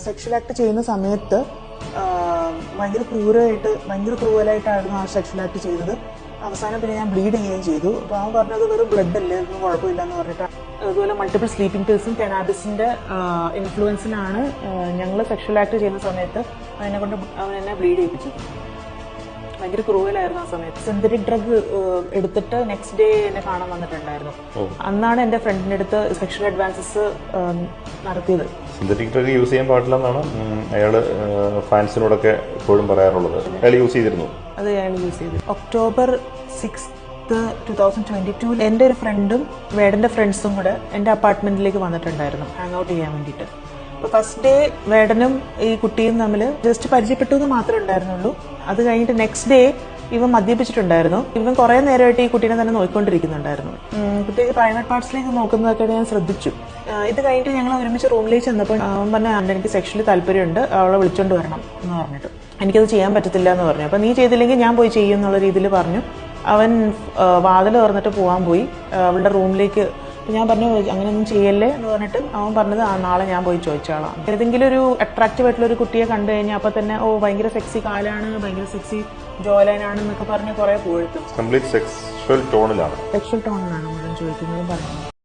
Sexual act ചെയ്യുന്ന സമയത്ത് ഭയങ്കര ക്രൂവലായിട്ടായിരുന്നു ആ സെക്ഷൽ ആക്ട് ചെയ്തത്. അവസാനം പിന്നെ ഞാൻ ബ്ലീഡ് ചെയ്യുകയും ചെയ്തു. അപ്പോൾ അവൻ പറഞ്ഞത് വെറും ബ്ലഡ് അല്ലേ, ഒന്നും കുഴപ്പമില്ല എന്ന് പറഞ്ഞിട്ട്. അതുപോലെ മൾട്ടിപ്പിൾ സ്ലീപ്പിംഗ് പിൽസും കനാബിസിന്റെ ഇൻഫ്ലുവൻസിലാണ് ഞങ്ങൾ സെക്ഷൽ ആക്ട് ചെയ്യുന്ന സമയത്ത് അവൻ എന്നെ ബ്ലീഡ് ചെയ്യിപ്പിച്ചത്. ഭയങ്കര ക്രൂവലായിരുന്നു ആ സമയത്ത്. സിന്തറ്റിക് ഡ്രഗ് എടുത്തിട്ട് നെക്സ്റ്റ് ഡേ എന്നെ കാണാൻ വന്നിട്ടുണ്ടായിരുന്നു. അന്നാണ് എന്റെ ഫ്രണ്ടിന്റെ അടുത്ത് സെക്ഷൽ അഡ്വാൻസസ് നടത്തിയത്. സിന്തറ്റിക് ഡ്രഗ് യൂസ് ചെയ്യാൻ പാടില്ലെന്നാണ് അയാള് ഫാൻസിനോടൊക്കെ എപ്പോഴും പറയാറുള്ളത്. അയാൾ യൂസ് ചെയ്തിരുന്നു. അത് അയാൾ യൂസ് ചെയ്തു. ഒക്ടോബർ 6, 2022 എൻ്റെ ഒരു ഫ്രണ്ടും വേടന്റെ ഫ്രണ്ട്സും കൂടെ എൻ്റെ അപ്പാർട്ട്മെന്റിലേക്ക് വന്നിട്ടുണ്ടായിരുന്നു ഹാങ് ഔട്ട് ചെയ്യാൻ വേണ്ടിയിട്ട്. അപ്പോൾ ഫസ്റ്റ് ഡേ വേടനും ഈ കുട്ടിയും തമ്മിൽ ജസ്റ്റ് പരിചയപ്പെട്ടു എന്ന് മാത്രമേ ഉണ്ടായിരുന്നുള്ളൂ. അത് കഴിഞ്ഞിട്ട് നെക്സ്റ്റ് ഡേ ഇവൻ മദ്യപിച്ചിട്ടുണ്ടായിരുന്നു. ഇവൻ കുറെ നേരമായിട്ട് ഈ കുട്ടീനെ തന്നെ നോക്കിക്കൊണ്ടിരിക്കുന്നുണ്ടായിരുന്നു. കുട്ടിക്ക് പ്രൈവറ്റ് പാർട്സിലേക്ക് നോക്കുന്നതൊക്കെ ഞാൻ ശ്രദ്ധിച്ചു. ഇത് കഴിഞ്ഞിട്ട് ഞങ്ങൾ ഒരുമിച്ച് റൂമിലേക്ക് ചെന്നപ്പോൾ അവൻ പറഞ്ഞ എനിക്ക് സെക്ഷലി താല്പര്യമുണ്ട്, അവളെ വിളിച്ചോണ്ട് വരണം എന്ന് പറഞ്ഞിട്ട്. എനിക്കത് ചെയ്യാൻ പറ്റത്തില്ല എന്ന് പറഞ്ഞു. അപ്പം നീ ചെയ്തില്ലെങ്കിൽ ഞാൻ പോയി ചെയ്യും എന്നുള്ള രീതിയിൽ പറഞ്ഞു. അവൻ വാതിൽ തുറന്നിട്ട് പോകാൻ പോയി അവളുടെ റൂമിലേക്ക്. ഞാൻ പറഞ്ഞു അങ്ങനെയൊന്നും ചെയ്യല്ലേ എന്ന് പറഞ്ഞിട്ട് അവൻ പറഞ്ഞത് നാളെ ഞാൻ പോയി ചോദിച്ചാളാം. ഏതെങ്കിലും ഒരു അട്രാക്റ്റീവ് ആയിട്ടുള്ള ഒരു കുട്ടിയെ കണ്ടു കഴിഞ്ഞാൽ അപ്പൊ തന്നെ ഭയങ്കര സെക്സി കാലാണ്, ഭയങ്കര സെക്സി ജോലൈനാണ് എന്നൊക്കെ പറഞ്ഞ് കുറെ പോയിട്ടും സെക്ഷ്വൽ ടോണിലാണ് മുഴുവൻ ചോദിക്കുന്നതും പറഞ്ഞു.